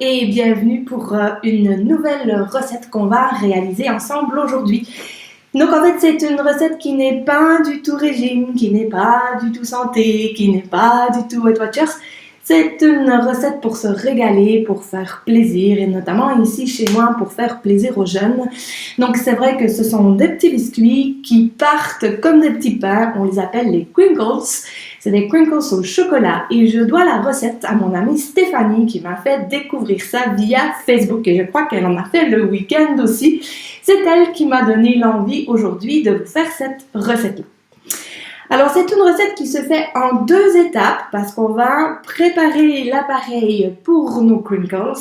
et bienvenue pour une nouvelle recette qu'on va réaliser ensemble aujourd'hui. Donc en fait c'est une recette qui n'est pas du tout régime, qui n'est pas du tout santé, qui n'est pas du tout Weight Watchers. C'est une recette pour se régaler, pour faire plaisir et notamment ici chez moi pour faire plaisir aux jeunes. Donc c'est vrai que ce sont des petits biscuits qui partent comme des petits pains, on les appelle les crinkles. C'est des crinkles au chocolat et je dois la recette à mon amie Stéphanie qui m'a fait découvrir ça via Facebook et je crois qu'elle en a fait le week-end aussi. C'est elle qui m'a donné l'envie aujourd'hui de vous faire cette recette-là. Alors c'est une recette qui se fait en 2 étapes parce qu'on va préparer l'appareil pour nos crinkles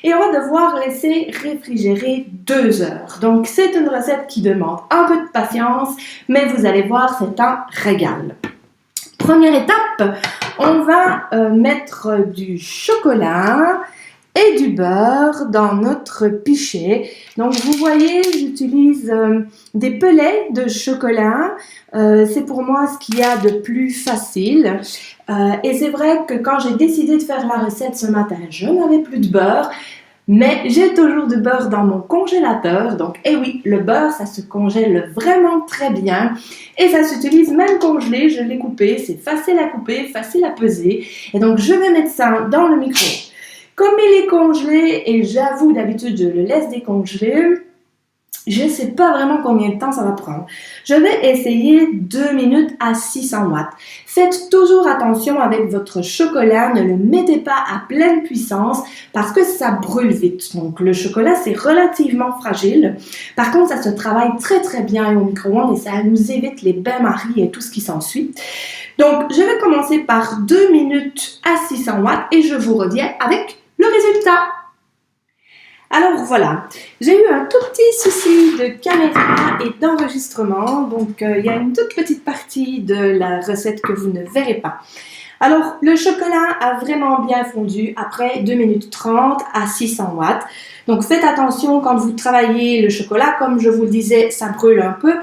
et on va devoir laisser réfrigérer 2 heures. Donc c'est une recette qui demande un peu de patience mais vous allez voir c'est un régal. Première étape, on va mettre du chocolat et du beurre dans notre pichet. Donc vous voyez, j'utilise des pellets de chocolat. C'est pour moi ce qu'il y a de plus facile. Et c'est vrai que quand j'ai décidé de faire la recette ce matin, je n'avais plus de beurre. Mais j'ai toujours du beurre dans mon congélateur, donc oui, le beurre ça se congèle vraiment très bien et ça s'utilise même congelé, je l'ai coupé, c'est facile à couper, facile à peser et donc je vais mettre ça dans le micro. Comme il est congelé et j'avoue d'habitude je le laisse décongeler, je ne sais pas vraiment combien de temps ça va prendre. Je vais essayer 2 minutes à 600 watts. Faites toujours attention avec votre chocolat, ne le mettez pas à pleine puissance parce que ça brûle vite. Donc le chocolat c'est relativement fragile. Par contre ça se travaille très très bien au micro-ondes et ça nous évite les bains-maries et tout ce qui s'ensuit. Donc je vais commencer par 2 minutes à 600 watts et je vous reviens avec le résultat. Alors voilà, j'ai eu un tout petit souci de caméra et d'enregistrement, donc il y a une toute petite partie de la recette que vous ne verrez pas. Alors le chocolat a vraiment bien fondu après 2 minutes 30 à 600 watts. Donc faites attention quand vous travaillez le chocolat, comme je vous le disais, ça brûle un peu.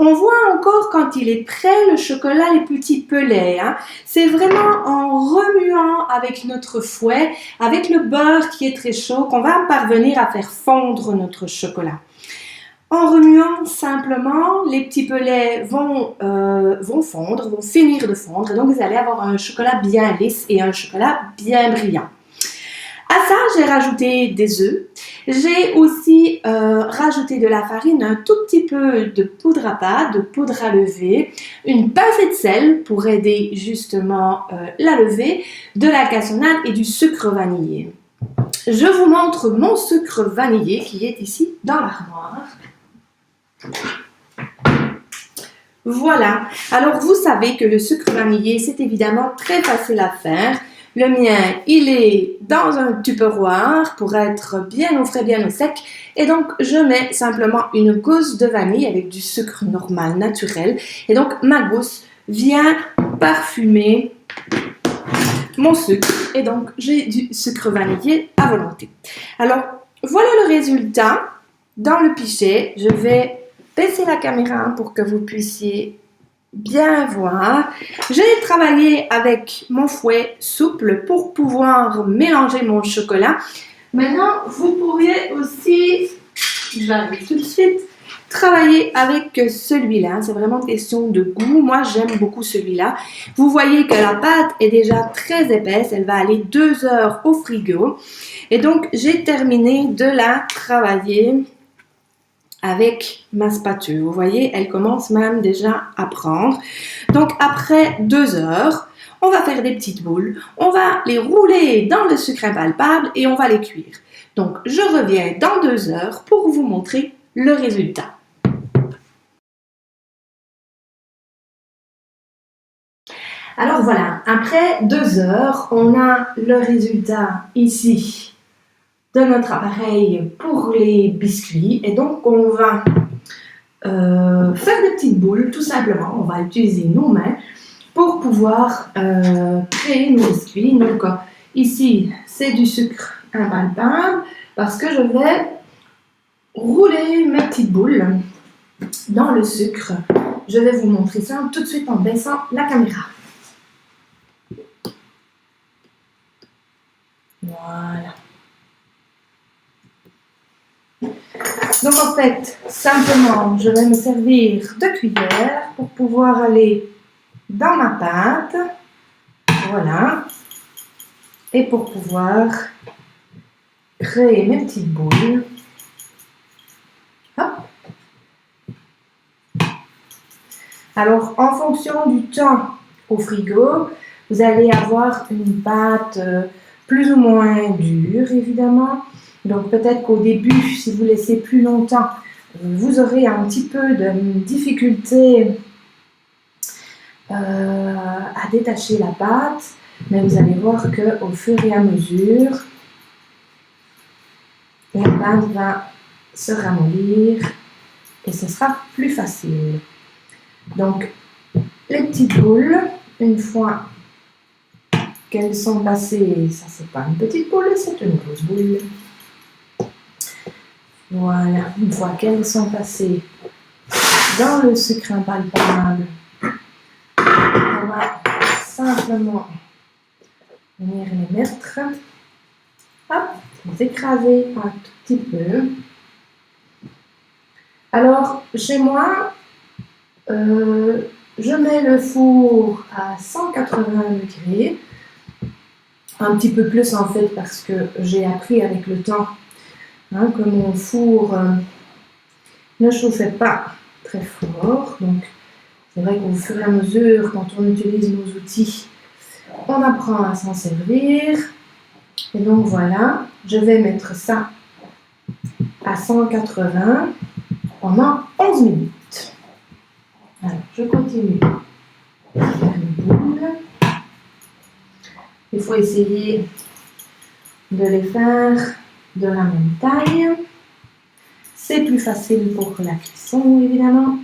On voit encore quand il est prêt le chocolat, les petits pellets. C'est vraiment en remuant avec notre fouet, avec le beurre qui est très chaud, qu'on va parvenir à faire fondre notre chocolat. En remuant simplement, les petits pellets vont fondre, vont finir de fondre. Et donc vous allez avoir un chocolat bien lisse et un chocolat bien brillant. À ça, j'ai rajouté des œufs. J'ai aussi rajouté de la farine, un tout petit peu de poudre à pâte, de poudre à lever, une pincée de sel pour aider justement la levée, de la cassonade et du sucre vanillé. Je vous montre mon sucre vanillé qui est ici dans l'armoire. Voilà. Alors vous savez que le sucre vanillé, c'est évidemment très facile à faire. Le mien, il est dans un tupperware pour être bien au frais, bien au sec. Et donc, je mets simplement une gousse de vanille avec du sucre normal, naturel. Et donc, ma gousse vient parfumer mon sucre. Et donc, j'ai du sucre vanillé à volonté. Alors, voilà le résultat dans le pichet. Je vais baisser la caméra pour que vous puissiez bien voir. J'ai travaillé avec mon fouet souple pour pouvoir mélanger mon chocolat. Maintenant, vous pourriez aussi, j'arrive tout de suite, travailler avec celui-là. C'est vraiment une question de goût. Moi, j'aime beaucoup celui-là. Vous voyez que la pâte est déjà très épaisse. Elle va aller 2 heures au frigo. Et donc, j'ai terminé de la travailler avec ma spatule. Vous voyez, elle commence même déjà à prendre. Donc après 2 heures, on va faire des petites boules. On va les rouler dans le sucre impalpable et on va les cuire. Donc je reviens dans 2 heures pour vous montrer le résultat. Alors voilà, après 2 heures, on a le résultat ici de notre appareil pour les biscuits et donc on va faire des petites boules tout simplement. On va utiliser nos mains pour pouvoir créer nos biscuits. Donc ici c'est du sucre impalpable parce que je vais rouler mes petites boules dans le sucre. Je vais vous montrer ça tout de suite en baissant la caméra. Voilà. Donc en fait, simplement, je vais me servir de cuillère pour pouvoir aller dans ma pâte. Voilà. Et pour pouvoir créer mes petites boules. Hop. Alors, en fonction du temps au frigo, vous allez avoir une pâte plus ou moins dure, évidemment. Donc, peut-être qu'au début, si vous laissez plus longtemps, vous aurez un petit peu de difficulté à détacher la pâte. Mais vous allez voir qu'au fur et à mesure, la pâte va se ramollir et ce sera plus facile. Donc, les petites boules, une fois qu'elles sont passées, ça c'est pas une petite boule, c'est une grosse boule. Voilà, une fois qu'elles sont passées dans le sucre impalpable, on va simplement venir les mettre, hop, les écraser un tout petit peu. Alors, chez moi, je mets le four à 180 degrés, un petit peu plus en fait parce que j'ai appris avec le temps que mon four ne chauffait pas très fort. Donc, c'est vrai qu'au fur et à mesure, quand on utilise nos outils, on apprend à s'en servir. Et donc voilà, je vais mettre ça à 180 pendant 11 minutes. Alors, je continue à faire les boules. Il faut essayer de les faire de la même taille. C'est plus facile pour la cuisson, évidemment.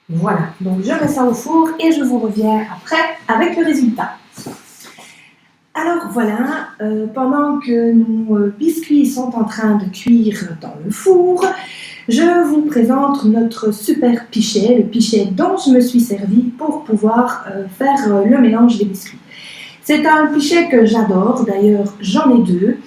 Voilà, donc je mets ça au four et je vous reviens après avec le résultat. Alors voilà, pendant que nos biscuits sont en train de cuire dans le four, je vous présente notre super pichet, le pichet dont je me suis servie pour pouvoir faire le mélange des biscuits. C'est un pichet que j'adore, d'ailleurs j'en ai deux.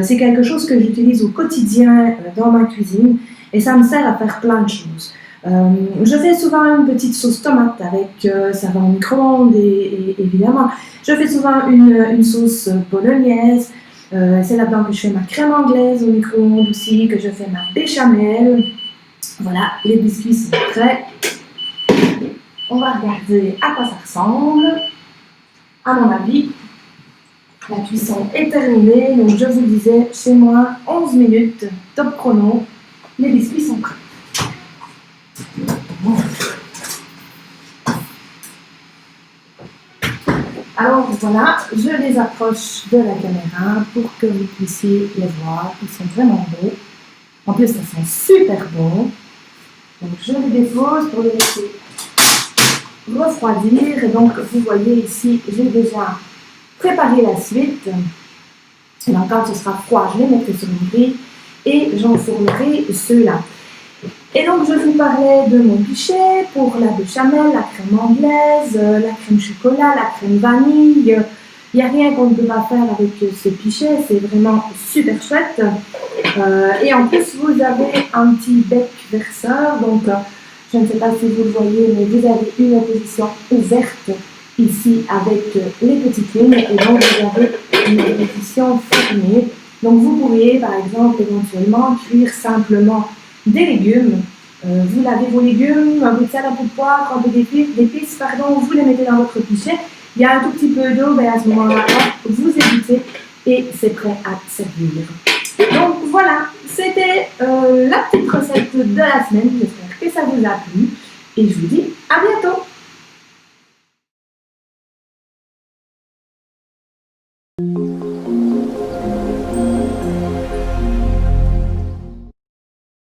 C'est quelque chose que j'utilise au quotidien dans ma cuisine et ça me sert à faire plein de choses. Je fais souvent une petite sauce tomate avec savon au micro-ondes et évidemment, je fais souvent une sauce bolognaise. C'est là-dedans que je fais ma crème anglaise au micro-ondes aussi, que je fais ma béchamel. Voilà, les biscuits sont prêts. On va regarder à quoi ça ressemble. À mon avis, la cuisson est terminée. Donc je vous disais, chez moi, 11 minutes, top chrono. Les biscuits sont prêts. Alors voilà, je les approche de la caméra pour que vous puissiez les voir. Ils sont vraiment beaux. En plus, ils sont super bons. Donc je les dépose pour les laisser refroidir. Et donc vous voyez ici, j'ai déjà préparé la suite. Et donc quand ce sera froid, je les mettrai sur une grille et j'enfournerai ceux-là. Et donc je vous parlais de mon pichet pour la béchamel, la crème anglaise, la crème chocolat, la crème vanille. Il n'y a rien qu'on ne peut pas faire avec ce pichet, c'est vraiment super chouette. Et en plus vous avez un petit bec verseur, donc je ne sais pas si vous le voyez, mais vous avez une opposition ouverte ici avec les petites lignes et donc vous avez une opposition fermée. Donc vous pourriez par exemple éventuellement cuire simplement des légumes. Vous lavez vos légumes, un peu de sel, un peu de poivre, un peu d'épices, pardon, vous les mettez dans votre pichet. Il y a un tout petit peu d'eau, ben à ce moment-là, vous évitez et c'est prêt à servir. Donc voilà, c'était la petite recette de la semaine. J'espère que ça vous a plu et je vous dis à bientôt.